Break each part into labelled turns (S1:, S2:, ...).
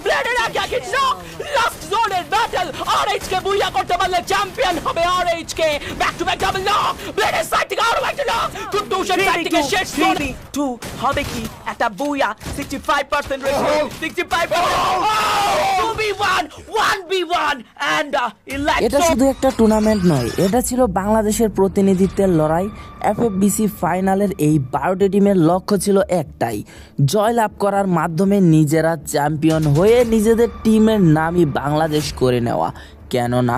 S1: ব্লেডের আগে আগে knock last জোনের ব্যাটল আরএইচকে বুইয়া করতে পারলে চ্যাম্পিয়ন হবে RHK back to back double knock ব্লেডের সাইড থেকে আরো একটা নক কুটুসের সাইড থেকে শেষ
S2: 3v2 হবে কি একটা বুইয়া 65% রেশিও 65%
S1: 2v1 1v1 and
S3: এটা শুধু একটা টুর্নামেন্ট নয়, এটা ছিল বাংলাদেশের প্রতিনিধিত্বের লড়াই। এফএফবিসি ফাইনালের এই 12টি টিমের লক্ষ্য ছিল একটাই, জয়লাভ করার মাধ্যমে নিজেরা চ্যাম্পিয়ন হয়ে নিজেদের টিমের নামই বাংলাদেশ করে নেওয়া। কেননা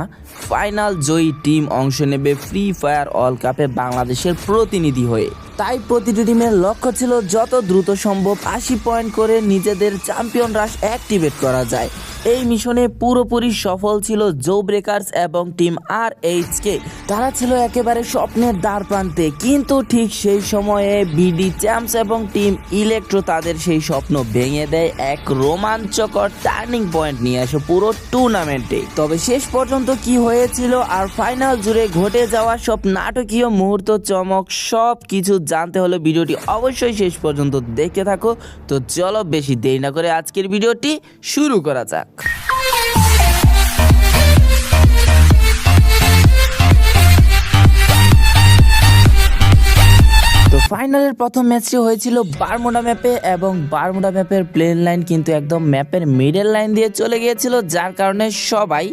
S3: ফাইনাল জয়ী টিম অংশ নেবে ফ্রি ফায়ার ওয়ার্ল্ড কাপে বাংলাদেশের প্রতিনিধি হয়ে। তাই প্রতিটি টিমের লক্ষ্য ছিল যত দ্রুত সম্ভব 80 পয়েন্ট করে নিজেদের চ্যাম্পিয়ন রাশ অ্যাক্টিভেট করা যায়। এই মিশনে পুরোপুরি সফল ছিল জো ব্রেকার্স এবং টিম আরএইচকে। তারা ছিল একেবারে স্বপ্নের দ্বার প্রান্তে, কিন্তু ঠিক সেই সময়ে বিডি চ্যাম্পস এবং টিম ইলেকট্রো তাদের সেই স্বপ্ন ভেঙে দেয় এক রোমাঞ্চকর টার্নিং পয়েন্ট নিয়ে আসে পুরো টুর্নামেন্টে। তবে শেষ পর্যন্ত কি হয়েছিল আর ফাইনাল জুড়ে ঘটে যাওয়া সব নাটকীয় মুহূর্ত, চমক সব কিছু জানতে হলে ভিডিওটি অবশ্যই শেষ পর্যন্ত দেখতে থাকো। তো চলো বেশি দেরি না করে আজকের ভিডিওটি শুরু করা যাক। তো ফাইনালের প্রথম ম্যাচটি হয়েছিল বারমুডা ম্যাপে এবং বারমুডা ম্যাপের প্লেন লাইন কিন্তু একদম ম্যাপের মিডল লাইন দিয়ে চলে গিয়েছিল, যার কারণে সবাই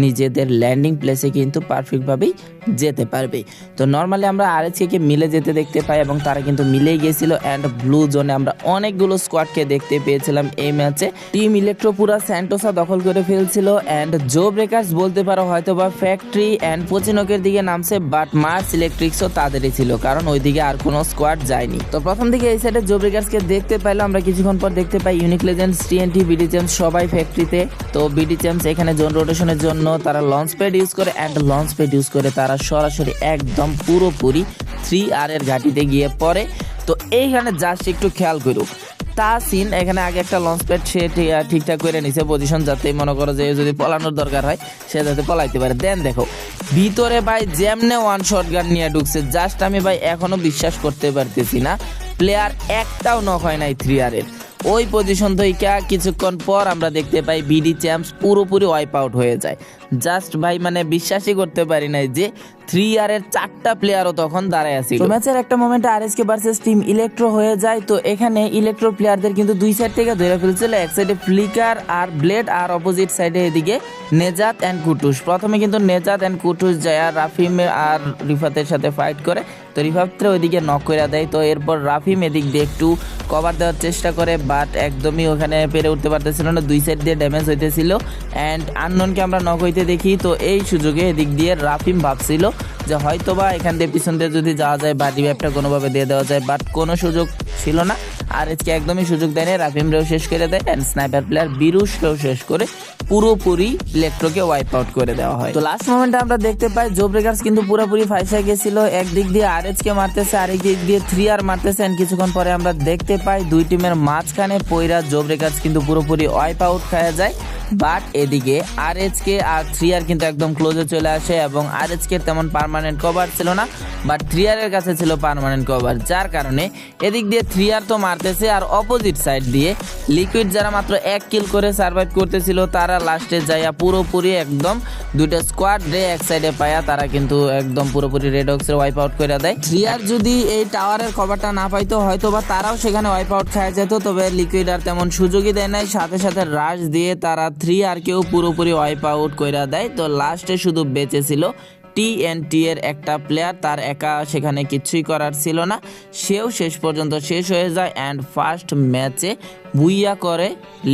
S3: নিজেদের ল্যান্ডিং প্লেসে কিন্তু পারফেক্টভাবেই যেতে পারবে। তো নর্মালি আমরা আরএইচকে মিলে যেতে দেখতে পাই এবং তারা কিন্তু মিলেই গিয়েছিল। অ্যান্ড ব্লু জোনে আমরা অনেকগুলো স্কোয়াডকে দেখতে পেয়েছিলাম এই ম্যাচে। টিম ইলেকট্রো পুরা স্যান্টোসা দখল করে ফেলছিল অ্যান্ড জো ব্রেকার্স বলতে পারো হয়তো বা ফ্যাক্টরি অ্যান্ড পচিনকের দিকে নামছে, বাট মার্স ইলেকট্রিক্সও তাদেরই ছিল, কারণ ওইদিকে আর কোনো স্কোয়াড যায়নি। তো প্রথম দিকে এই সাইডে জো ব্রেকার্সকে দেখতে পাইলাম আমরা, কিছুক্ষণ পর দেখতে পাই unique legends, TNT, BD champs সবাই ফ্যাক্টরিতে। তো বিডি চ্যাম্পস এখানে জোন রোটেশনের জন্য তারা লঞ্চ প্যাড ইউজ করে অ্যান্ড লঞ্চ প্যাড ইউজ করে তারা সরাসরি একদম পুরোপুরি 3R এর ঘাটিতে গিয়ে পড়ে। তো এইখানে জাস্ট একটু খেয়াল করুক তাসিন এখানে আগে একটা লঞ্চ প্যাড সে ঠিকঠাক করে নিছে পজিশন, যাতে মনে করো যে যদি পলানোর দরকার হয় সে যাতে পলাইতে পারে। দেন দেখো ভিতরে ভাই যেমনে ওয়ান শট গান নিয়ে ঢুকছে, জাস্ট আমি ভাই এখনো বিশ্বাস করতে পারতেছি না প্লেয়ার একটাও নক হয় নাই 3R এর। ওই পজিশন থেকে কিছুক্ষণ পর আমরা দেখতে পাই বিডি চ্যাম্পস পুরোপুরি ওয়াইপ আউট হয়ে যায়। জাস্ট ভাই মানে বিশ্বাসই করতে পারি নাই যে 3R এর 4টা প্লেয়ারও তখন দাঁড়ায় আছে। তো ম্যাচের একটা মোমেন্টে আরএসকে ভার্সেস টিম ইলেকট্রো হয়ে যায়। তো এখানে ইলেকট্রো প্লেয়ারদের কিন্তু দুই সাইড থেকে ধরে ফেলছিল, এক সাইডে ফ্লিকার আর ব্লেড আর অপোজিট সাইডে এদিকে নেজাত অ্যান্ড কুটুস। প্রথমে কিন্তু নেজাত অ্যান্ড কুটুস যায় আর রাফিম আর রিফাতের সাথে ফাইট করে, তো রিফাতরে ওইদিকে নক করে দেয়। তো এরপর রাফিম এদিক দিয়ে একটু কভার দেওয়ার চেষ্টা করে, বাট একদমই ওখানে পেরে উঠতে পারতেছিল না, দুই সাইড দিয়ে ড্যামেজ হইতেছিল অ্যান্ড আননোনকে আমরা নক হইতে দেখি। তো এই সুযোগে এদিক দিয়ে রাফিম ভাবছিল যে হয়তোবা এখান দিয়ে পিছন দিয়ে যদি যাওয়া যায় বা রিভাইভটা কোনোভাবে দিয়ে দেওয়া যায়, বাট কোনো সুযোগ ছিল না। আর আজকে একদমই সুযোগ দেয়নি, রাফিমরেও শেষ করে দেয় অ্যান্ড স্নাইপার প্লেয়ার বিরুষকেও শেষ করে পুরোপুরি ইলেকট্রোকে ওয়াইপ আউট করে দেওয়া হয়। তো লাস্ট মোমেন্টে আমরা দেখতে পাই জো ব্রেকার্স কিন্তু পুরোপুরি ফাইসা গেছিল, একদিক দিয়ে আরএইচকে মারতেছে আরেক দিক দিয়ে 3R মারতেছে। অ্যান্ড কিছুক্ষণ পরে আমরা দেখতে পাই দুই টিমের মাঝখানে পইরা জো ব্রেকার্স কিন্তু পুরোপুরি ওয়াইপ আউট খাওয়া যায়। বাট এদিকে আরএইচকে আর 3R কিন্তু একদম ক্লোজে চলে আসে এবং আরএইচকে তেমন পার্মানেন্ট কভার ছিল না, বাট 3R এর কাছে ছিল পার্মানেন্ট কভার, যার কারণে এদিক দিয়ে 3R তো মারতেছে আর অপোজিট সাইড দিয়ে লিকুইড যারা মাত্র 1 কিল করে সার্ভাইভ করতেছিল তারা লাস্টে যাইয়া পুরোপুরি একদম দুইটা স্কোয়াড রে এক সাইডে পায়া তারা কিন্তু একদম পুরোপুরি রেড অক্সের ওয়াইপ আউট করে দেয়। 3R যদি এই টাওয়ারের কভারটা না পাইতো হয়তো বা তারাও সেখানে ওয়াইপ আউট খাওয়া যেত, তবে লিকুইড আর তেমন সুযোগই দেয় নাই, সাথে সাথে রাশ দিয়ে তারা 3R কেও পুরোপুরি ওয়াইপ আউট করে দেয়। তো লাস্টে শুধু বেঁচে ছিল টিএনটি এর একটা প্লেয়ার, তার একা সেখানে কিছুই করার ছিল না, সেও শেষ পর্যন্ত শেষ হয়ে যায় অ্যান্ড ফার্স্ট ম্যাচে বুইয়া করে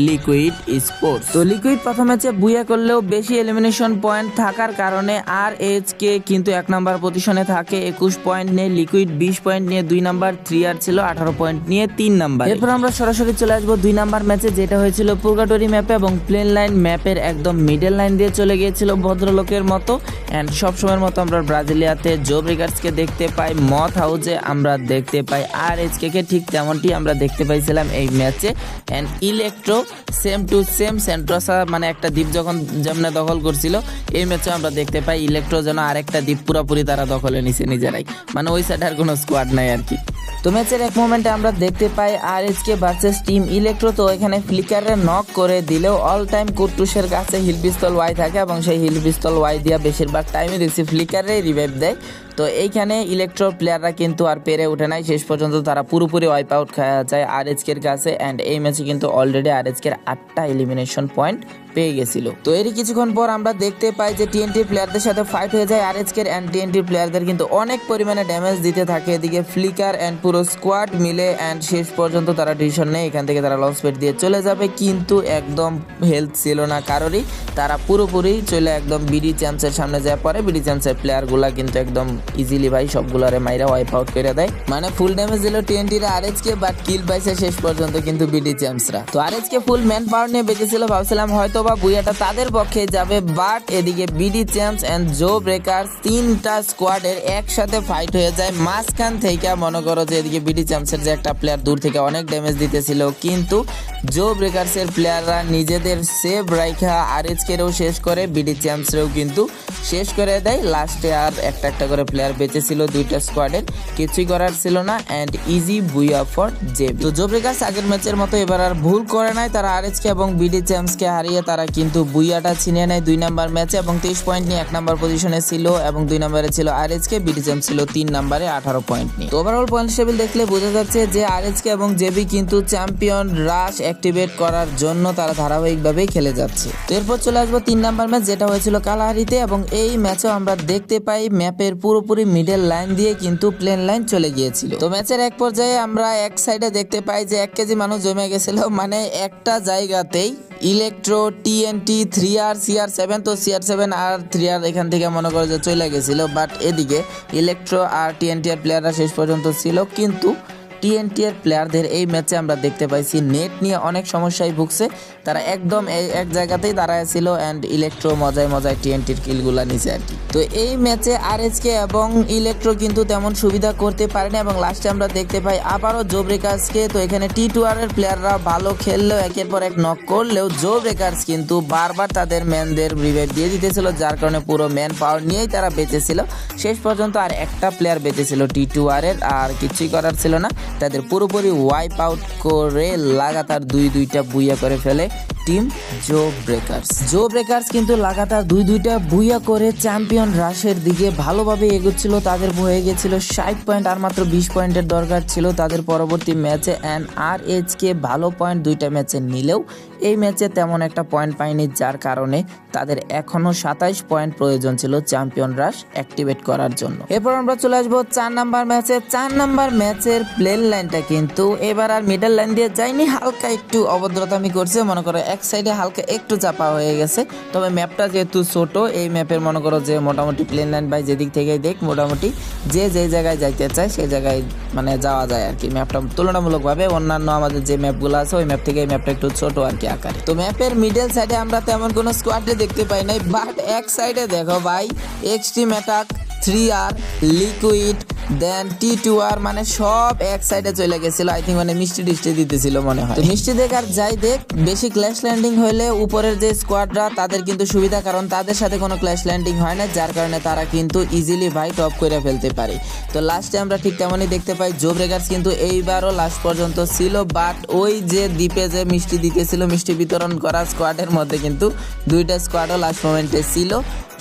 S3: লিকুইড স্পোর্টস। তো লিকুইড প্রথম ম্যাচে বুইয়া করলেও বেশি এলিমিনেশন পয়েন্ট থাকার কারণে আরএইচকে কিন্তু 1 নাম্বার পজিশনে থাকে 21 পয়েন্ট নিয়ে, লিকুইড 20 পয়েন্ট নিয়ে 2 নাম্বার, 3R ছিল 18 পয়েন্ট নিয়ে 3 নাম্বার। এরপর আমরা সরাসরি চলে আসবো 2 নাম্বার ম্যাচে, যেটা হয়েছিল পুরগাটরি ম্যাপে এবং প্লেন লাইন ম্যাপের একদম মিডল লাইন দিয়ে চলে গিয়েছিল ভদ্রলোকের মতো। অ্যান্ড সবসময়ের মতো আমরা ব্রাজিলিয়াতে জো ব্রেকার্সকে দেখতে পাই, মথ হাউসে আমরা দেখতে পাই আরএইচকে কে, ঠিক তেমনটি আমরা দেখতে পাইছিলাম এই ম্যাচে। And Electro same to same Centrosa মানে একটা দ্বীপ যখন যেমনে দখল করছিল, এই ম্যাচে আমরা দেখতে পাই ইলেকট্রো যেন আরেকটা দ্বীপ পুরোপুরি তারা দখলে নিছে নিজেরাই, মানে ওই সাইড আর কোনো স্কোয়াড নাই আর কি। তো তো ম্যাচের এক মোমেন্টে আমরা দেখতে পাই আরএইচকে ভার্সেস টিম ইলেকট্রো। তো এখানে ফ্লিকারে নক করে দিলেও অল টাইম কুট্টুসের কাছে হিল পিস্তল ওয়াই থাকে এবং সেই হিল পিস্তল ওয়াই দিয়া বেশিরভাগ টাইমে দেখছি ফ্লিকারে রিভাইভ দেয়। তো এইখানে ইলেকট্রো প্লেয়াররা কিন্তু আর পেরে ওঠে নাই, শেষ পর্যন্ত তারা পুরোপুরি ওয়াইপ আউট খাওয়া যায় আরএইচকের কাছে। অ্যান্ড এই ম্যাচে কিন্তু অলরেডি আরএইচকের 8টা এলিমিনেশন পয়েন্ট পেয়ে গেছিল। তো এরই কিছুক্ষণ পর আমরা দেখতে পাই যে টিএনটি প্লেয়ারদের সাথে ফাইট হয়ে যায় আরএইচকের। অ্যান্ড টিএনটি প্লেয়ারদের কিন্তু অনেক পরিমাণে ড্যামেজ দিতে থাকে এদিকে ফ্লিকার অ্যান্ড পুরো স্কোয়াড মিলে। অ্যান্ড শেষ পর্যন্ত তারা ডিসিশন নেয় এখান থেকে তারা লঞ্চ প্যাড দিয়ে চলে যাবে, কিন্তু একদম হেলথ ছিল না কারোরই। তারা পুরোপুরি চলে একদম বিডি চ্যাম্পসের সামনে যায় পরে। বিডি চ্যাম্পসের প্লেয়ারগুলা কিন্তু একদম ইজিলি ভাই সবগুলারে মাইরা ওয়াইপ আউট করে দেয়। মানে ফুল ড্যামেজ দিল টিএনটিরা আরএইচকে, বাট কিল পাইছে শেষ পর্যন্ত কিন্তু বিডি চ্যাম্পসরা। তো আরএইচকে ফুল ম্যান পাওয়ার নিয়ে বেঁচেছিল, ভাবছিলাম হয়তো বা বুয়াটা তাদের পক্ষে যাবে, বাট এদিকে BD champs and jawbreakers 3টা স্কোয়াডের একসাথে ফাইট হয়ে যায় মাঝখান থেকে। মনে করো যে এদিকে বিডি চ্যাম্পসের যে একটা প্লেয়ার দূর থেকে অনেক ড্যামেজ দিতেছিল, কিন্তু জো ব্রেকার্সের প্লেয়াররা নিজেদের সেভ রাইখা আরএইচকেও শেষ করে, বিডি চ্যাম্পসরেও কিন্তু শেষ করে দেয়। লাস্টে আর একটা করে প্লেয়ার বেঁচেছিল 2টা স্কোয়াডের, কিছুই করার ছিল না। And easy booyah for JB. তো জো ব্রেকার্স আগের ম্যাচের মতো এবার আর ভুল করে নাই, তারা আরএইচকে এবং বিডি চ্যাম্পসকে হারিয়ে তারা কিন্তু বুইয়াটা ছিনিয়ে নেয় 2 নাম্বার ম্যাচে এবং 23 পয়েন্ট নিয়ে 1 নাম্বার পজিশনে ছিল। এবং 2 নম্বরে ছিল আরএইচকে, বিডি চ্যাম্পস ছিল 3 নম্বরে 18 পয়েন্ট নিয়ে। তো ওভারঅল পয়েন্ট টেবিল দেখলে বোঝা যাচ্ছে যে আরএইচকে এবং জেবি কিন্তু চ্যাম্পিয়ন রাশ অ্যাক্টিভেট করার জন্য তারা ধারাবাহিকভাবেই খেলে যাচ্ছে। তো এরপর চলে আসবো 3 নাম্বার ম্যাচ, যেটা হয়েছিল কালাহারিতে। এবং এই ম্যাচেও আমরা দেখতে পাই ম্যাপের পুরোপুরি মিডল লাইন দিয়ে কিন্তু প্লেন লাইন চলে গিয়েছিল। তো ম্যাচের এক পর্যায়ে আমরা এক সাইডে দেখতে পাই যে 1 কেজি মানুষ জমে গেছিল, মানে একটা জায়গাতেই ইলেকট্রো, টিএনটি, 3R, CR7। তো CR7 আর 3R এখান থেকে মনে করো যে চলে গেছিল, বাট এদিকে ইলেকট্রো আর টিএনটি এর প্লেয়াররা শেষ পর্যন্ত ছিল। কিন্তু টিএনটি এর প্লেয়ারদের এই ম্যাচে আমরা দেখতে পাইছি নেট নিয়ে অনেক সমস্যায় ভুগছে, তারা একদম এক জায়গাতেই দাঁড়ায় ছিল। অ্যান্ড ইলেকট্রো মজায় মজায় টিএনটির কিলগুলা নিছে আর কি। তো এই ম্যাচে আরএইচকে এবং ইলেকট্রো কিন্তু তেমন সুবিধা করতে পারেনি এবং লাস্টে আমরা দেখতে পাই আবারও জো ব্রেকার্সকে। তো এখানে T2R এর প্লেয়াররা ভালো খেললেও একের পর এক নক করলেও জো ব্রেকার্স কিন্তু বারবার তাদের ম্যানদের রিভাইভ দিয়ে দিতেছিল, যার কারণে পুরো ম্যান পাওয়ার নিয়েই তারা বেঁচেছিল। শেষ পর্যন্ত আর একটা প্লেয়ার বেঁচেছিল T2R এর, আর কিছুই করার ছিল না, তাদের পুরোপুরি ওয়াইপ আউট করে লাগাতার 2টা বুইয়া করে ফেলে টিম জো ব্রেকার্স। জো ব্রেকার্স কিন্তু লাগাতার 2টা বুইয়া করে চ্যাম্পিয়ন রাশের দিকে ভালোভাবে এগোচ্ছিল। তাদের হয়ে গেছিল 60 পয়েন্ট, আর মাত্র 20 পয়েন্টের দরকার ছিল তাদের পরবর্তী ম্যাচে। অ্যান্ড আরএইচকে ভালো পয়েন্ট 2টা ম্যাচে নিলেও এই ম্যাচে তেমন একটা পয়েন্ট পায়নি, যার কারণে তাদের এখনো 27 পয়েন্ট প্রয়োজন ছিল চ্যাম্পিয়ন রাশ অ্যাক্টিভেট করার জন্য। এরপর আমরা চলে আসবো 4 নাম্বার ম্যাচে। 4 নাম্বার ম্যাচের প্লেন লাইনটা কিন্তু এবার আর মিডল লাইন দিয়ে যায়নি, হালকা একটু অভদ্রতামি করছে। মনে করো এক সাইডে হালকা একটু চাপা হয়ে গেছে, তবে ম্যাপটা যেহেতু ছোট, এই ম্যাপের মনে করো যে মোটামুটি প্লেন লাইন বাই যেদিক থেকে দেখ মোটামুটি যে জায়গায় যাইতে চায় সেই জায়গায় মানে যাওয়া যায় আর কি। ম্যাপটা তুলনামূলকভাবে অন্যান্য আমাদের যে ম্যাপগুলো আছে ওই ম্যাপ থেকে এই ম্যাপটা একটু ছোট আর কি আকারে। তো ম্যাপের মিডল সাইডে আমরা তেমন কোনো স্কোয়াডে দেখতে পাই নাই, বাট এক সাইডে দেখো ভাই এক্সট্রিম অ্যাটাক, 3R, লিকুইড, দেন T2R, মানে সব এক সাইডে চলে গেছিল। আই থিঙ্ক মানে মিষ্টি টিষ্টি দিতেছিল মনে হয়। তো মিষ্টি দেখ আর যাই দেখ, বেশি ক্ল্যাশ ল্যান্ডিং হইলে উপরের যে স্কোয়াডরা তাদের কিন্তু সুবিধা, কারণ তাদের সাথে কোনো ক্ল্যাশ ল্যান্ডিং হয় না, যার কারণে তারা কিন্তু ইজিলি ভাই টপ করে ফেলতে পারে। তো লাস্টে আমরা ঠিক তেমনই দেখতে পাই জো ব্রেকার্স কিন্তু এইবারও লাস্ট পর্যন্ত ছিল, বাট ওই যে দ্বীপে যে মিষ্টি দিতেছিল, মিষ্টি বিতরণ করা স্কোয়াডের মধ্যে কিন্তু 2টা স্কোয়াডও লাস্ট মোমেন্টে ছিল।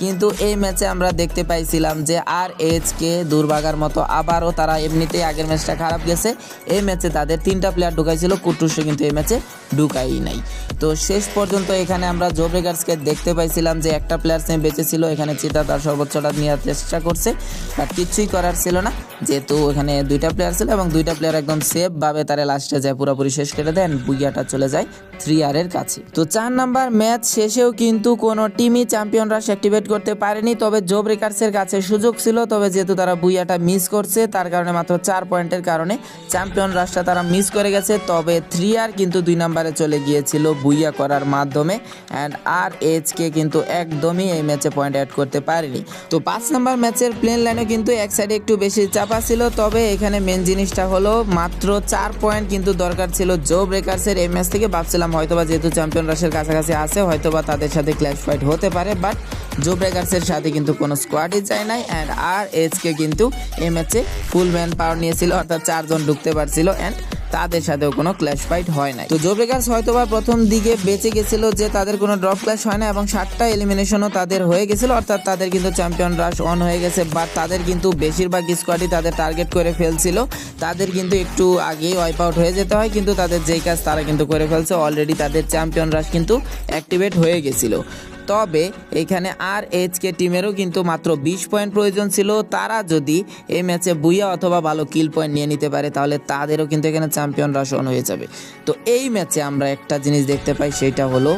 S3: কিন্তু এই ম্যাচে আমরা দেখতে পাইছিলাম যে আরএইচকে দুর্ভাগার মতো আবারও তারা এমনিতেই আগের ম্যাচটা খারাপ গেছে, এই ম্যাচে তাদের 3টা প্লেয়ার ঢুকাইছিল, কুটুসে কিন্তু এই ম্যাচে ঢুকাই নাই। তো শেষ পর্যন্ত এখানে আমরা জো ব্রেকার্সকে দেখতে পাইছিলাম যে একটা প্লেয়ার সেম বেঁচে ছিল, এখানে চিতা তার সর্বোচ্চটা নেওয়ার চেষ্টা করছে, বাট কিছুই করার ছিল না, যেহেতু এখানে 2টা প্লেয়ার ছিল এবং 2টা প্লেয়ার একদম সেফ ভাবে তারা লাস্টে যায় পুরোপুরি শেষ করে দেন, বুইয়াটা চলে যায় 3R এর কাছে। তো 4 নাম্বার ম্যাচ শেষেও কিন্তু কোনো টিমই চ্যাম্পিয়ন রাশ অ্যাক্টিভেট করতে পারেনি, তবে জো ব্রেকার্সের কাছে সুযোগ ছিল, তবে যেহেতু তারা বুইয়াটা মিস করছে তার কারণে মাত্র 4 পয়েন্টের কারণে চ্যাম্পিয়ন রাশটা তারা মিস করে গেছে। তবে 3R কিন্তু 2 নম্বরে চলে গিয়েছিল বুইয়া করার মাধ্যমে, অ্যান্ড আরএইচকে কিন্তু একদমই এই ম্যাচে পয়েন্ট অ্যাড করতে পারেনি। তো 5 নাম্বার ম্যাচের প্লেন লাইনে কিন্তু এক সাইডে একটু বেশি চাপা ছিল, তবে এখানে মেন জিনিসটা হলো মাত্র 4 পয়েন্ট কিন্তু দরকার ছিল জো ব্রেকার্সের। এই ম্যাচ থেকে ভাবছিলাম ভাবছিলাম হয়তোবা যেহেতু চ্যাম্পিয়ন রাশের কাছাকাছি আছে হয়তোবা তাদের সাথে ক্ল্যাশ ফাইট হতে পারে, বাট জো ব্রেকার্সের সাথে কিন্তু কোনো স্কোয়াডই যায় নাই। অ্যান্ড RHK কিন্তু এই ম্যাচে ফুল ম্যান পাওয়ার নিয়েছিল, অর্থাৎ 4 জন ঢুকতে পারছিল অ্যান্ড তাদের সাথেও কোনো ক্ল্যাশ ফাইট হয় নাই। তো জো ব্রেকার্স হয়তোবা প্রথম দিকে বেঁচে গেছিল যে তাদের কোনো ড্রপ ক্ল্যাশ হয় না এবং 7টা এলিমিনেশনও তাদের হয়ে গেছিল, অর্থাৎ তাদের কিন্তু চ্যাম্পিয়ন রাশ অন হয়ে গেছে। বাট তাদের কিন্তু বেশিরভাগ স্কোয়াডই তাদের টার্গেট করে ফেলছিল, তাদের কিন্তু একটু আগেই ওয়াইপ আউট হয়ে যেতে হয়, কিন্তু তাদের যেই কাজ তারা কিন্তু করে ফেলছে। অলরেডি তাদের চ্যাম্পিয়ন রাশ কিন্তু অ্যাক্টিভেট হয়ে গেছিল। তবে এখানে RHK টিমেরও কিন্তু মাত্র 20 পয়েন্ট প্রয়োজন ছিল। তারা যদি এই ম্যাচে বুইয়া অথবা ভালো কিল পয়েন্ট নিয়ে নিতে পারে তাহলে তাদেরও কিন্তু এখানে চ্যাম্পিয়ন রাশ অন হয়ে যাবে। তো এই ম্যাচে আমরা একটা জিনিস দেখতে পাই, সেটা হলো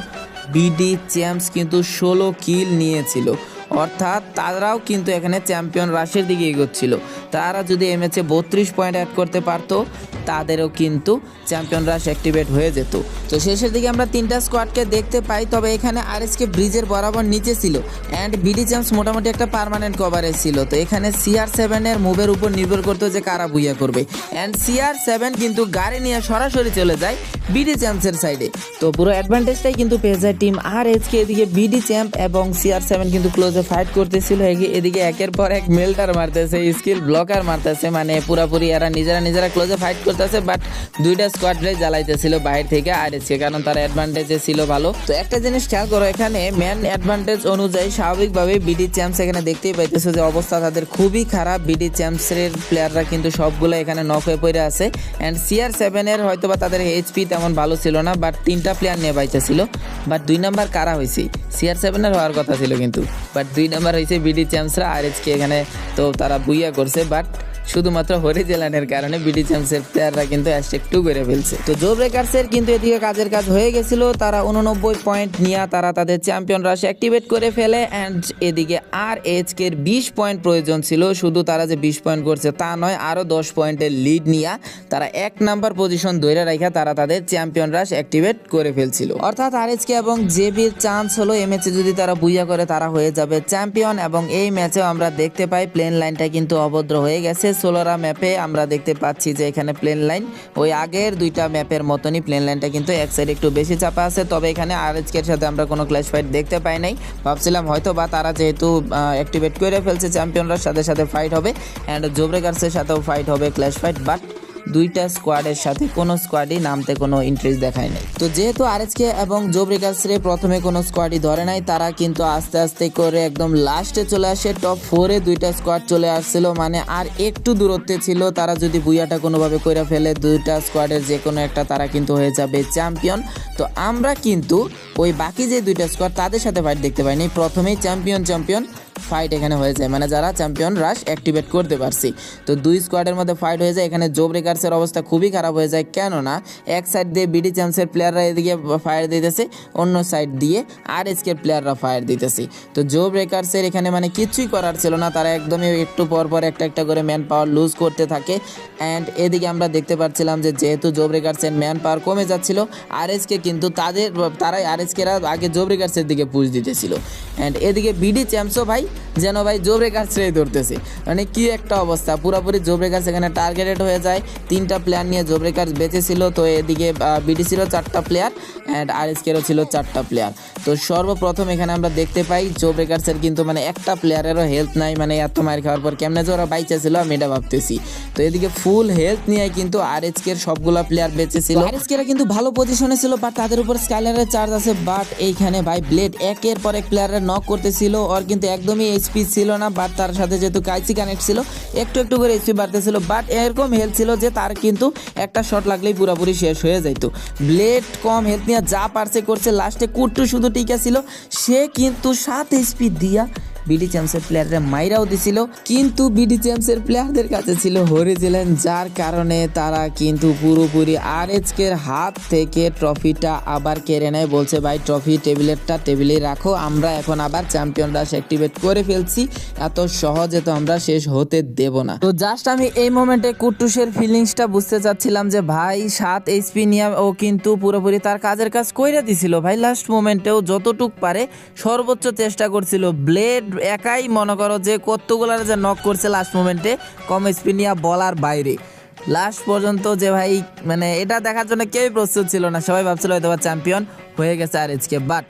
S3: বিডি চ্যাম্পস কিন্তু 16 কিল নিয়েছিল, অর্থাৎ তারাও কিন্তু এখানে চ্যাম্পিয়ন রাশের দিকে এগোচ্ছিল। তারা যদি এই ম্যাচে 32 পয়েন্ট অ্যাড করতে পারতো তাদেরও কিন্তু চ্যাম্পিয়ন রাশ অ্যাক্টিভেট হয়ে যেত। তো শেষের দিকে আমরা 3টা স্কোয়াডকে দেখতে পাই, তবে এখানে RHK ব্রিজের বরাবর নিচে ছিল অ্যান্ড বিডি চ্যাম্পস মোটামুটি একটা পার্মানেন্ট কভারেজ ছিল। তো এখানে CR7 এর মুভের উপর নির্ভর করতো যে কারা বুইয়া করবে, অ্যান্ড CR7 কিন্তু গাড়ি নিয়ে সরাসরি চলে যায় বিডি চ্যাম্পসের সাইডে। তো পুরো অ্যাডভান্টেজটাই কিন্তু পেয়ে যায় টিম RHK। এদিকে বিডি চ্যাম্প এবং CR7 কিন্তু ক্লোজে ফাইট করতেছিল, এদিকে একের পর এক মেল্টার মারতেছে, স্কিল ব্লকার মারতেছে, মানে পুরাপুরি এরা নিজেরা ক্লোজে ফাইট করতেছে। বাট 2টা স্কোয়াডরাই জ্বালাইতেছিল বাইরে থেকে RHK, কারণ তারা অ্যাডভান্টেজে ছিল ভালো। তো একটা জিনিস খেয়াল করো, এখানে ম্যান অ্যাডভান্টেজ অনুযায়ী স্বাভাবিকভাবে বিডি চ্যাম্পস এখানে দেখতেই পাইতেছে যে অবস্থা তাদের খুবই খারাপ। বিডি চ্যাম্পসের প্লেয়াররা কিন্তু সবগুলো এখানে নক হয়ে পড়ে আছে অ্যান্ড CR7 এর হয়তোবা তাদের এইচপি তেমন ভালো ছিল না, বাট 3টা প্লেয়ার নিয়ে বাইতেছিল। বাট 2 নাম্বার কারা হয়েছে, CR7 এর হওয়ার কথা ছিল কিন্তু, বাট 2 নাম্বার হয়েছে বিডি চ্যাম্পসরা। RHK এখানে তো তারা বুইয়া করছে, বাট শুধুমাত্র হরিজেলানের কারণে বিডি চ্যাম্পসের প্লেয়াররা কিন্তু হ্যাশট্যাগ 2 করে ফেলছে। তো জো ব্রেকার্সের কিন্তু এদিকে কাজের কাজ হয়ে গেছিল, তারা 89 পয়েন্ট নিয়ে তারা তাদের চ্যাম্পিয়ন রাশ অ্যাক্টিভেট করে ফেলে। অ্যান্ড এদিকে RHK এর 20 পয়েন্ট প্রয়োজন ছিল, শুধু তারা যে 20 পয়েন্ট করছে তা নয়, আরও 10 পয়েন্টের লিড নিয়ে তারা 1 নাম্বার পজিশন ধরে রাখা তারা তাদের চ্যাম্পিয়ন রাশ অ্যাক্টিভেট করে ফেলছিল। অর্থাৎ RHK এবং জেবির চান্স হলো এই ম্যাচে যদি তারা বুইয়া করে তারা হয়ে যাবে চ্যাম্পিয়ন। এবং এই ম্যাচেও আমরা দেখতে পাই প্লেন লাইনটা কিন্তু অভদ্র হয়ে গেছে। সোলোরা ম্যাপে আমরা দেখতে পাচ্ছি যে এখানে প্লেন লাইন ওই আগের 2টা ম্যাপের মতনই, প্লেন লাইনটা কিন্তু এক সাইড একটু বেশি চাপা আছে। তবে এখানে RHK এর সাথে আমরা কোনো ক্ল্যাশ ফাইট দেখতে পাই নাই, ভাবছিলাম হয়তো বা তারা যেহেতু অ্যাক্টিভেট করে ফেলছে চ্যাম্পিয়নরার সাথে ফাইট হবে অ্যান্ড জো ব্রেকার্সের সাথেও ফাইট হবে ক্ল্যাশ ফাইট, বাট 2টা স্কোয়াডের সাথে কোনো স্কোয়াডই নামতে কোনো ইন্টারেস্ট দেখায় নাই। তো যেহেতু RHK এবং জো ব্রেকার্সরে প্রথমে কোনো স্কোয়াডই ধরে নাই, তারা কিন্তু আস্তে আস্তে করে একদম লাস্টে চলে আসে। টপ 4-এ 2টা স্কোয়াড চলে আসছিল, মানে আর একটু দূরত্বে ছিল। তারা যদি বুইয়াটা কোনোভাবে করে ফেলে 2টা স্কোয়াডের যে কোনো একটা তারা কিন্তু হয়ে যাবে চ্যাম্পিয়ন। তো আমরা কিন্তু ওই বাকি যে 2টা স্কোয়াড তাদের সাথে ফাইট দেখতে পাইনি, প্রথমেই চ্যাম্পিয়ন ফাইট এখানে হয়ে যায়, মানে যারা চ্যাম্পিয়ন রাশ অ্যাক্টিভেট করতে পারছি। তো 2 স্কোয়াডের মধ্যে ফাইট হয়ে যায়। এখানে জো ব্রেকার্সের অবস্থা খুবই খারাপ হয়ে যায়, কেননা এক সাইড দিয়ে বিডি চ্যাম্পসের প্লেয়াররা এদিকে ফায়ার দিতেছে, অন্য সাইড দিয়ে RHK প্লেয়াররা ফায়ার দিতেছে। তো জো ব্রেকার্সের এখানে মানে কিছুই করার ছিল না, তারা একদমই একটু পর একটা করে ম্যান পাওয়ার লুজ করতে থাকে। অ্যান্ড এদিকে আমরা দেখতে পাচ্ছিলাম যে যেহেতু জো ব্রেকার্সের ম্যান পাওয়ার কমে যাচ্ছিল, RHK কিন্তু তারাই RHKরা আগে জো ব্রেকার্সের দিকে পুশ দিতেছিল। অ্যান্ড এদিকে বিডি চ্যাম্পসও ভাই যেন ভাই জো ব্রেকার্সরাই ধরতেছে, মানে কি একটা অবস্থা। পুরোপুরি জো ব্রেকার্স এখানে টার্গেটেড হয়ে যায়। 3টা প্লেয়ার নিয়ে জো ব্রেকার্স বেঁচে ছিল। তো এদিকে বিডি ছিল 4টা প্লেয়ার অ্যান্ড RHKরও ছিল 4টা প্লেয়ার। তো সর্বপ্রথম এখানে আমরা দেখতে পাই জো ব্রেকার্সের কিন্তু মানে একটা প্লেয়ারেরও হেলথ নাই, মানে এত মার খাওয়ার পর কেমনে যে ওরা বাইচা ছিল আমি এটা ভাবতেছি। তো এদিকে ফুল হেলথ নিয়ে কিন্তু RHKর সবগুলা প্লেয়ার বেঁচে ছিল। RHKরা কিন্তু ভালো পজিশনে ছিল, বাট তাদের উপর স্কাইলারের চার্জ আছে। বাট এইখানে ভাই ব্লেড একের পর এক প্লেয়ারের নক করতেছিল, ওর কিন্তু একদমই এইচপি ছিল না, বাট তার সাথে যেহেতু কাইসি কানেক্ট ছিল একটু করে এইচপি বাড়তেছিল। বাট এরকম হেলথ ছিল যে তার কিন্তু একটা শট লাগলেই পুরোপুরি শেষ হয়ে যাইত। ব্লেড কম হেলথ নিয়ে যা পারছে করছে, লাস্টে কুট্টু শুধু টিকা ছিল, সে কিন্তু 7 এইচপি দিয়া বিডি চ্যাম্পসের প্লেয়াররা মাইরাও দিছিল, কিন্তু বিডি চ্যাম্পসের প্লেয়ারদের কাছে ছিল হরিজেলেন, যার কারণে তারা কিন্তু পুরোপুরি RHK এর হাত থেকে ট্রফিটা আবার কেড়ে নেয়। বলছে ভাই ট্রফি টেবিলেই রাখো, আমরা এখন আবার চ্যাম্পিয়ন রাশ অ্যাক্টিভেট করে ফেলছি, এত সহজে তো আমরা শেষ হতে দেব না। তো জাস্ট আমি এই মোমেন্টে কুট্টুসের ফিলিংসটা বুঝতে চাচ্ছিলাম যে ভাই 7 এইচপি নিয়ে ও কিন্তু পুরোপুরি তার কাজের কাজ কইরা দিছিল ভাই। লাস্ট মোমেন্টেও যতটুক পারে সর্বোচ্চ চেষ্টা করছিল। ব্লেড একাই মনে করো যে কতগুলার যে নক করছে লাস্ট মোমেন্টে কম স্পিনিয়া বলার বাইরে, লাস্ট পর্যন্ত যে ভাই মানে এটা দেখার জন্য কেউই প্রস্তুত ছিল না, সবাই ভাবছিল হয়তো চ্যাম্পিয়ন হয়ে গেছে আরএচকে, বাট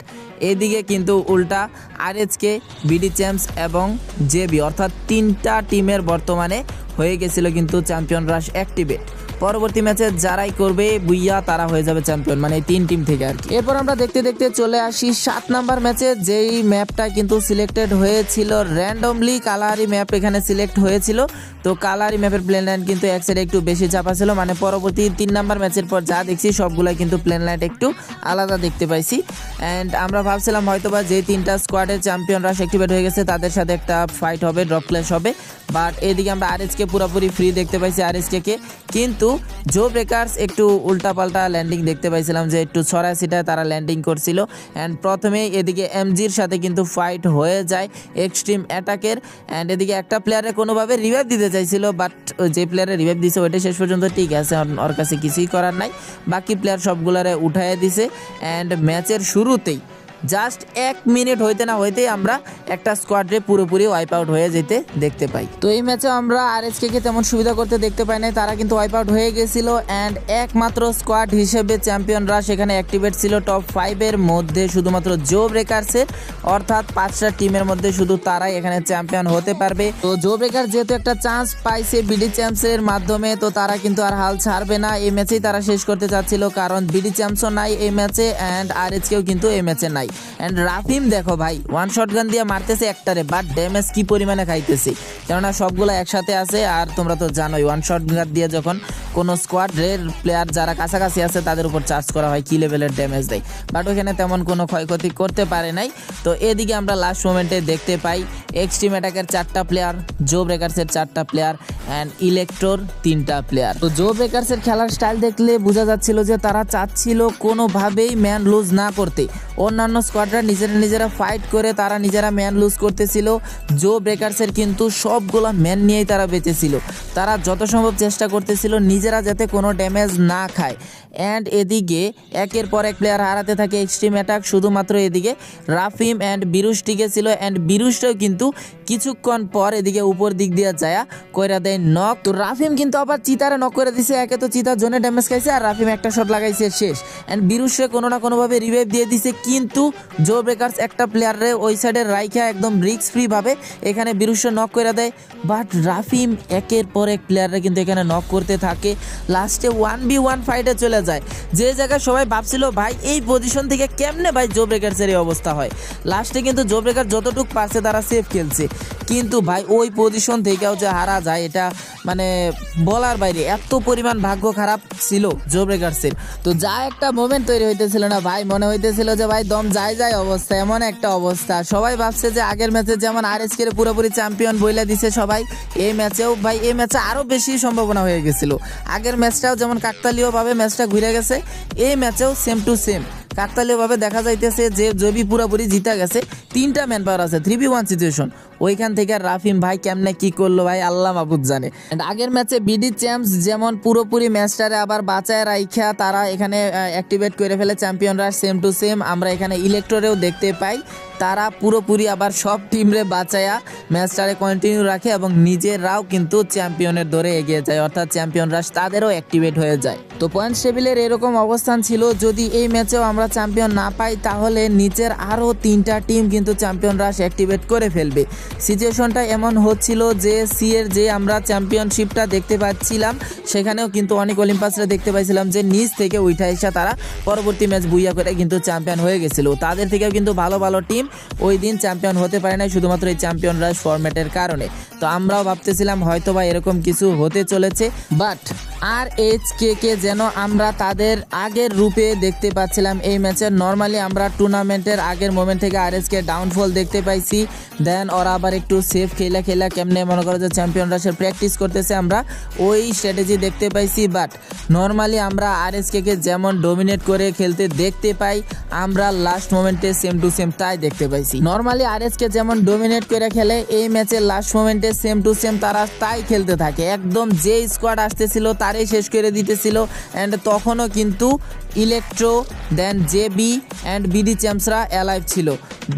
S3: এদিকে কিন্তু উল্টা আরএচকে, বিডি চ্যাম্পস এবং জেবি অর্থাৎ 3টা টিমের বর্তমানে হয়ে গেছিল কিন্তু চ্যাম্পিয়ন রাশ অ্যাক্টিভেট। পরবর্তী ম্যাচে যারাই করবে বুইয়া তারা হয়ে যাবে চ্যাম্পিয়ন, মানে এই 3 টিম থেকে আর কি। এরপর আমরা দেখতে দেখতে চলে আসি 7 নাম্বার ম্যাচে, যেই ম্যাপটা কিন্তু সিলেক্টেড হয়েছিল র্যান্ডমলি। কালাহারি ম্যাপ এখানে সিলেক্ট হয়েছিল, তো কালাহারি ম্যাপের প্লেন লাইন কিন্তু এক সাইডে একটু বেশি চাপা ছিল, মানে পরবর্তী 3 নাম্বার ম্যাচের পর যা দেখছি সবগুলাই কিন্তু প্লেন লাইন একটু আলাদা দেখতে পাইছি। অ্যান্ড আমরা ভাবছিলাম হয়তোবা যে 3টা স্কোয়াডের চ্যাম্পিয়ন রাশ অ্যাক্টিভেট হয়ে গেছে তাদের সাথে একটা ফাইট হবে, ড্রপ ক্ল্যাশ হবে, বাট এদিকে আমরা আরএচকে পুরোপুরি ফ্রি দেখতে পাইছি আরএচকে, কিন্তু জো ব্রেকার্স একটু উল্টাপাল্টা ল্যান্ডিং দেখতে পাইছিলাম, যে একটু ছড়ায় ছিটায় তারা ল্যান্ডিং করছিল। অ্যান্ড প্রথমেই এদিকে এমজির সাথে কিন্তু ফাইট হয়ে যায় এক্সট্রিম অ্যাটাকের। অ্যান্ড এদিকে একটা প্লেয়ারে কোনোভাবে রিভাইভ দিতে চাইছিল, বাট যে প্লেয়ারে রিভাইভ দিছে ওইটা শেষ পর্যন্ত ঠিক আছে, ওর কাছে কিছুই করার নাই, বাকি প্লেয়ার সবগুলারে উঠাইয়ে দিছে। অ্যান্ড ম্যাচের শুরুতেই জাস্ট 1 মিনিট হইতে না হইতেই আমরা একটা স্কোয়াডে পুরোপুরি ওয়াইপ আউট হয়ে যেতে দেখতে পাই। তো এই ম্যাচে আমরা আরএচকে কে তেমন সুবিধা করতে দেখতে পাই নাই, তারা কিন্তু ওয়াইপ আউট হয়ে গেছিল। অ্যান্ড একমাত্র স্কোয়াড হিসেবে চ্যাম্পিয়নরা সেখানে অ্যাক্টিভেট ছিল টপ 5-এর মধ্যে শুধুমাত্র জো ব্রেকার্সের, অর্থাৎ 5টা টিমের মধ্যে শুধু তারাই এখানে চ্যাম্পিয়ন হতে পারবে। তো জো ব্রেকার যেহেতু একটা চান্স পাইছে বিডি চ্যাম্পসের মাধ্যমে, তো তারা কিন্তু আর হাল ছাড়বে না, এই ম্যাচেই তারা শেষ করতে চাচ্ছিল, কারণ বিডি চ্যাম্পসও নাই এই ম্যাচে অ্যান্ড আরএচকেও কিন্তু এই ম্যাচে নাই। অ্যান্ড রাফিম দেখো ভাই 1 শটগান দিয়ে মারতেছে একটারে, বাট ড্যামেজ কি পরিমাণে খাইতেছে, কেননা সবগুলো একসাথে আছে। আর তোমরা তো জানোই 1 শটগান দিয়ে যখন কোনো স্কোয়াডের প্লেয়ার যারা কাছাকাছি আছে তাদের উপর চার্জ করা হয় কি লেভেলের ড্যামেজ দেয়, বাট ওখানে তেমন কোনো ক্ষয়ক্ষতি করতে পারে নাই। তো এদিকে আমরা লাস্ট মোমেন্টে দেখতে পাই এক্সট্রিম অ্যাটাকের 4টা প্লেয়ার, জো ব্রেকার্সের 4টা প্লেয়ার অ্যান্ড ইলেকট্রোর 3টা প্লেয়ার। তো জো ব্রেকার্সের খেলার স্টাইল দেখলে বোঝা যাচ্ছিল যে তারা চাচ্ছিল কোনোভাবেই ম্যান লুজ না করতে, অন্যান্য স্কোয়াডরা নিজেরা ফাইট করে তারা নিজেরা ম্যান লুজ করতেছিল, জো ব্রেকার্সের কিন্তু সবগুলো ম্যান নিয়েই তারা বেঁচেছিল, তারা যত সম্ভব চেষ্টা করতেছিল নিজেরা যাতে কোনো ড্যামেজ না খায়। অ্যান্ড এদিকে একের পর এক প্লেয়ার হারাতে থাকে এক্সট্রিম অ্যাটাক, শুধুমাত্র এদিকে রাফিম অ্যান্ড বিরুষ টিকে ছিল। অ্যান্ড বিরুষটাও কিন্তু কিছুক্ষণ পর এদিকে উপর দিক দিয়ে যায় কইরা দেয় নক। তো রাফিম কিন্তু আবার চিতারে নক করে দিছে, একে তো চিতা জোনে ড্যামেজ খাইছে আর রাফিম একটা শট লাগাইছে শেষ। অ্যান্ড বিরুষে কোনো না কোনোভাবে রিভাইভ দিয়ে দিছে, কিন্তু জো ব্রেকার্স একটা প্লেয়ারে ওই সাইডে রাইখা একদম রিস্ক ফ্রি ভাবে এখানে বিরুষে নক করে দেয়, বাট রাফিম একের পর এক প্লেয়াররা কিন্তু এখানে নক করতে থাকে, লাস্টে 1v1 ফাইটে চলে যায়, যে জায়গায় সবাই ভাবছিল ভাই এই পজিশন থেকে কেমনে ভাই জো ব্রেকার্সের এই অবস্থা হয়। লাস্টে কিন্তু জো ব্রেকার যতটুকু পারছে তারা সেফ খেলছে, কিন্তু ভাই ওই পজিশন থেকেও যে হারা যায় এটা মানে বলার বাইরে, এত পরিমাণ ভাগ্য খারাপ ছিল জো ব্রেকার্সের। তো যা একটা মোমেন্ট তৈরি হইতেছিল না ভাই, মনে হইতেছিল যে ভাই দম যায় অবস্থা, এমন একটা অবস্থা। সবাই ভাবছে যে আগের ম্যাচে যেমন আরএচকে পুরোপুরি চ্যাম্পিয়ন বইলা দিছে সবাই, এই ম্যাচেও ভাই এই ম্যাচে আরও বেশি সম্ভাবনা হয়ে গেছিল। আগের ম্যাচটাও যেমন কাকতালীয়ভাবে ম্যাচটা ঘুরে গেছে, এই ম্যাচেও সেম টু সেম কাকতালীয়ভাবে দেখা যাইতেছে যে জবি পুরোপুরি জিতা গেছে, 3টা ম্যান পাওয়ার আছে, 3v1 সিচুয়েশন। ওইখান থেকে রাফিম ভাই কেমনে কি করলো ভাই আল্লাহ মাহবুব জানে। আগের ম্যাচে বিডি চ্যাম্পস যেমন পুরোপুরি ম্যাচটারে আবার বাঁচায় রাইখা তারা এখানে অ্যাক্টিভেট করে ফেলে চ্যাম্পিয়নরা, সেম টু সেম আমরা এখানে ইলেকট্রোরেও দেখতে পাই, তারা পুরোপুরি আবার সব টিমরে বাঁচায়া ম্যাচটারে কন্টিনিউ রাখে এবং নিজেরাও কিন্তু চ্যাম্পিয়নের দৌড়ে এগিয়ে যায়, অর্থাৎ চ্যাম্পিয়নরা তাদেরও অ্যাক্টিভেট হয়ে যায়। তো পয়েন্টস টেবিলের এরকম অবস্থান ছিল, যদি এই ম্যাচেও আমরা চ্যাম্পিয়ন না পাই তাহলে নিচের আরও 3টা টিম কিন্তু চ্যাম্পিয়নরা অ্যাক্টিভেট করে ফেলবে। সিচুয়েশনটা এমন হচ্ছিল যে সি এর যে আমরা চ্যাম্পিয়নশিপটা দেখতে পাচ্ছিলাম সেখানেও কিন্তু অনেক অলিম্পাসরা দেখতে পাইছিলাম যে নিচ থেকে উঠা এসে তারা পরবর্তী ম্যাচ বুইয়া করে কিন্তু চ্যাম্পিয়ন হয়ে গেছিল, তাদের থেকেও কিন্তু ভালো ভালো টিম ওই দিন চ্যাম্পিয়ন হতে পারে না শুধুমাত্র এই চ্যাম্পিয়ন রাশ ফরম্যাটের কারণে। তো আমরাও ভাবতেছিলাম হয়তো বা এরকম কিছু হতে চলেছে, বাট আরএচকে কে যেন আমরা তাদের আগের রূপে দেখতে পাচ্ছিলাম এই ম্যাচে। নর্মালি আমরা টুর্নামেন্টের আগের মোমেন্ট থেকে আরএচকে ডাউনফল দেখতে পাইছি, দেন ওরা আবার একটু সেফ খেলা কেমনে মনে করো যে চ্যাম্পিয়ন রাশের প্র্যাকটিস করতেছে, আমরা ওই স্ট্র্যাটেজি দেখতে পাইছি। বাট নর্মালি আমরা আরএচকে কে যেমন ডোমিনেট করে খেলতে দেখতে পাই, আমরা লাস্ট মোমেন্টে সেম টু সেম তাই দেখতে পাইছি। নর্মালি আরএচকে যেমন ডোমিনেট করে খেলে, এই ম্যাচের লাস্ট মোমেন্টে সেম টু সেম তারা তাই খেলতে থাকে, একদম যে স্কোয়াড আসতেছিল তাকে তারাই শেষ করে দিতেছিল। অ্যান্ড তখনও কিন্তু Electro then JB and BD চ্যাম্পসরা অ্যালাইভ ছিল,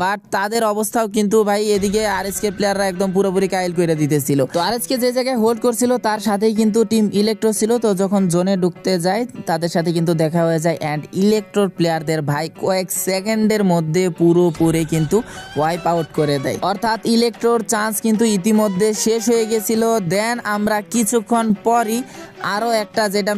S3: বাট তাদের অবস্থাও কিন্তু ভাই এদিকে আরএসকে প্লেয়াররা একদম পুরোপুরি কাইল করে দিতেছিল। তো আরএসকে যে জায়গায় হোল্ড করছিল তার সাথেই কিন্তু টিম ইলেকট্রো ছিল। তো যখন জোনে ঢুকতে যায় তাদের সাথে কিন্তু দেখা হয়ে যায় অ্যান্ড ইলেকট্রোর প্লেয়ারদের ভাই কয়েক সেকেন্ডের মধ্যে পুরোপুরি কিন্তু ওয়াইপ আউট করে দেয়, অর্থাৎ ইলেকট্রোর চান্স কিন্তু ইতিমধ্যে শেষ হয়ে গেছিল। দেন আমরা কিছুক্ষণ পরই আরও একটা যেটা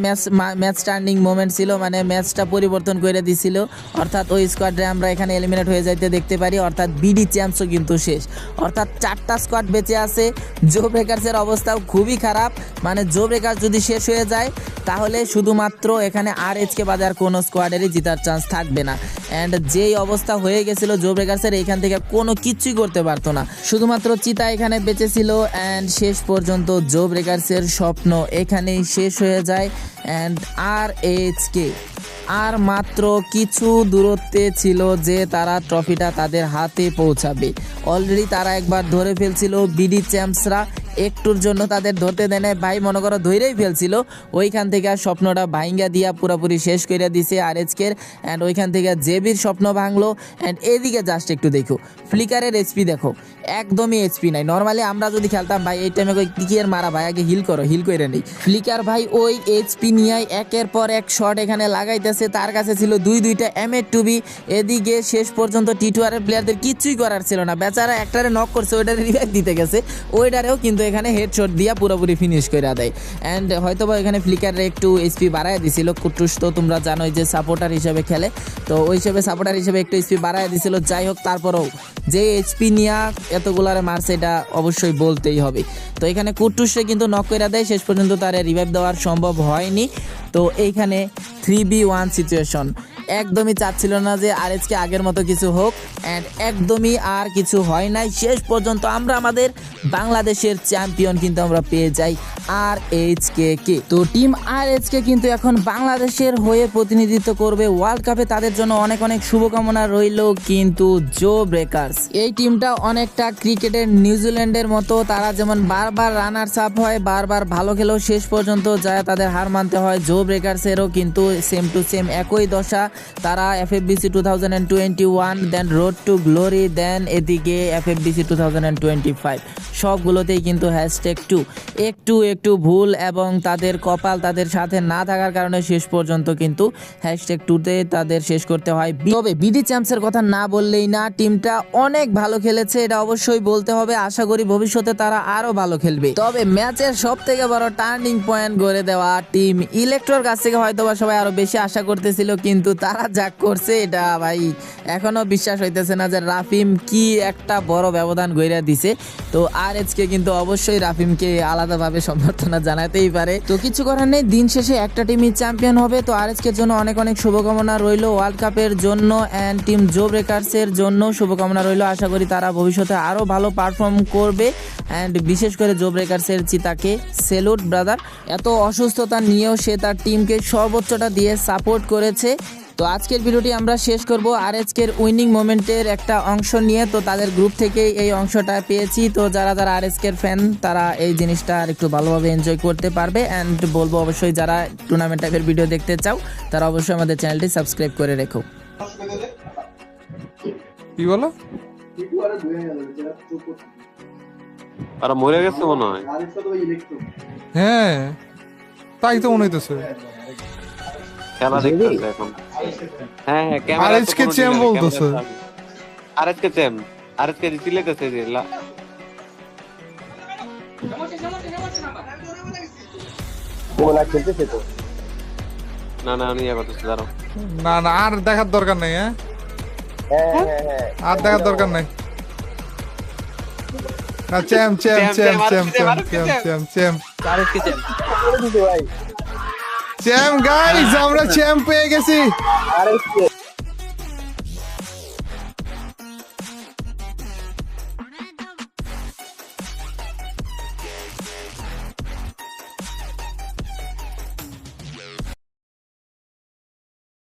S3: ম্যাচ টার্নিং মোমেন্ট ছিল, মানে ম্যাচটা পরিবর্তন করে দিছিল, অর্থাৎ ওই স্কোয়াডে আমরা এখানে এলিমিনেট হয়ে যাইতে দেখতে পারি, অর্থাৎ বিডি চ্যাম্পসও কিন্তু শেষ, অর্থাৎ 4টা স্কোয়াড বেঁচে আছে। জো ব্রেকার্সের অবস্থাও খুবই খারাপ, মানে জো ব্রেকার্স যদি শেষ হয়ে যায় তাহলে শুধুমাত্র এখানে আরএইচকে বাদে আর কোনো স্কোয়াডেরই জেতার চান্স থাকবে না। অ্যান্ড যেই অবস্থা হয়ে গেছিল জো ব্রেকার্সের, এখান থেকে কোনো কিছুই করতে পারতো না, শুধুমাত্র চিতা এখানে বেঁচে ছিল। অ্যান্ড শেষ পর্যন্ত জো ব্রেকার্সের স্বপ্ন এখানেই শেষ হয়ে যায়। অ্যান্ড আরএইচকে আর মাত্র কিছু দূরত্বে ছিল যে তারা ট্রফিটা তাদের হাতে পৌঁছাবে। অলরেডি তারা একবার ধরে ফেলছিল, বিডি চ্যাম্পসরা একটুর জন্য তাদের ধরতে দেয় না ভাই, মনে করো ধরেই ফেলছিল, ওইখান থেকে স্বপ্নটা ভাঙ্গা দিয়া পুরোপুরি শেষ করে দিছে আরএইচকের। অ্যান্ড ওইখান থেকে জেবির স্বপ্ন ভাঙলো। অ্যান্ড এদিকে জাস্ট একটু দেখো ফ্লিকারের এইচপি দেখো, একদমই এইচপি নাই। নর্মালি আমরা যদি খেলতাম ভাই এই টাইমে কই কিকের মারা ভাই আগে হিল করো, হিল করে নেই। ফ্লিকার ভাই ওই এইচপি নিয়ে একের পর এক শট এখানে লাগাইতেছে, তার কাছে ছিল দুইটা M8-2B। এদিকে শেষ পর্যন্ত টি2আর প্লেয়ারদের কিচ্ছুই করার ছিল না, বেচারা একটারে নক করছে, ওইটারে রিভাইভ দিতে গেছে, ওইটারেও কিন্তু এখানে হেডশট দিয়া পুরোপুরি ফিনিশ করে দেয়। অ্যান্ড হয়তো বা এখানে ফ্লিকারে একটু এইচপি বাড়ায় দিছিল, কুটুস তো তোমরা জানোই যে সাপোর্টার হিসেবে খেলে, তো ওই হিসেবে সাপোর্টার হিসেবে একটু এইচপি বাড়ায় দিছিল। যাই হোক তারপরেও যে এইচপি নিয়ে এতগুলারে মারছে এটা অবশ্যই বলতেই হবে। তো এখানে কুটুসে কিন্তু নক করে দেয়, শেষ পর্যন্ত তার রিভাইভ দেওয়ার সম্ভব হয়নি। তো এইখানে 3v1 সিচুয়েশন, একদমই চাচ্ছিল না যে আরএইচকে আগের মতো কিছু হোক, অ্যান্ড একদমই আর কিছু হয় নাই। শেষ পর্যন্ত আমরা আমাদের বাংলাদেশের চ্যাম্পিয়ন কিন্তু আমরা পেয়ে যাই আরএইচকে কে। তো টিম আরএইচকে কিন্তু এখন বাংলাদেশের হয়ে প্রতিনিধিত্ব করবে ওয়ার্ল্ড কাপে, তাদের জন্য অনেক অনেক শুভকামনা রইল। কিন্তু জো ব্রেকার্স এই টিমটা অনেকটা ক্রিকেটের নিউজিল্যান্ডের মতো, তারা যেমন বারবার রানার্স আপ হয়, বারবার ভালো খেলেও শেষ পর্যন্ত যায় তাদের হার মানতে হয়। জো ব্রেকার্সেরও কিন্তু সেম টু সেম একই দশা, তারা FFBC 2021 then road to glory then এদিকে FFBC 2025 সবগুলোতেই কিন্তু #2 একটু ভুল এবং তাদের কপাল তাদের সাথে না থাকার কারণে শেষ পর্যন্ত কিন্তু #2তে তাদের শেষ করতে হয়। তবে বিডি চ্যাম্পসের কথা না বললেই না, টিমটা অনেক ভালো খেলেছে, এটা অবশ্যই বলতে হবে। আশা করি ভবিষ্যতে তারা আরো ভালো খেলবে। তবে ম্যাচের সব থেকে বড় টার্নিং পয়েন্ট করে দেওয়া টিম ইলেকট্রোর কাছ থেকে হয়তোবা সবাই আরো বেশি আশা করতেছিল, কিন্তু তারা যা করছে এটা ভাই এখনো বিশ্বাস হইতেছে না যে রাফিম কি একটা বড় ব্যবধান গইরা দিছে। তো আরএইচকে কিন্তু অবশ্যই রাফিমকে আলাদাভাবে সম্বর্ধনা জানাতেই পারে। তো কিছু করার নেই, দিন শেষে একটা টিমই চ্যাম্পিয়ন হবে। তো আরএইচকের জন্য অনেক অনেক শুভকামনা রইল ওয়ার্ল্ড কাপের জন্য, অ্যান্ড টিম জো ব্রেকার্সের জন্য শুভকামনা রইল। আশা করি তারা ভবিষ্যতে আরো ভালো পারফর্ম করবে। অ্যান্ড বিশেষ করে জো ব্রেকার্সের চিতাকে সেলুট ব্রাদার, এত অসুস্থতা নিয়েও সে তার টিমকে সর্বোচ্চটা দিয়ে সাপোর্ট করেছে। তো আজকের ভিডিওটি আমরা শেষ করব আরএইচকের উইনিং মোমেন্টের একটা অংশ নিয়ে। তো তাদের গ্রুপ থেকেই এই অংশটা পেয়েছি। তো যারা আরএইচকের ফ্যান তারা এই জিনিসটা আর একটু ভালোভাবে এনজয় করতে পারবে। অ্যান্ড বলবো অবশ্যই যারা টুর্নামেন্ট টাইপের ভিডিও দেখতে চাও তারা অবশ্যই আমাদের চ্যানেলটি সাবস্ক্রাইব করে রেখো।
S4: কি বলো?
S5: আর মরে গেছে মনে হয়।
S4: হ্যাঁ তাই তো মনে হইতেছে।
S5: খেলা দেখতেছে এখন। হ্যাঁ ক্যামেরা
S4: আরএইচকে চ্যাম্প বলতেছে।
S5: আরএইচকে চ্যাম্প, আরএইচকে জিতিলেতেছে যে না আমি ইয়া করতেছি, দাঁড়াও।
S4: না আর দেখার দরকার নেই। হ্যাঁ আর দেখার দরকার নেই। না চ্যাম্প গাইস, আমরা চ্যাম্প পেয়ে গেছি।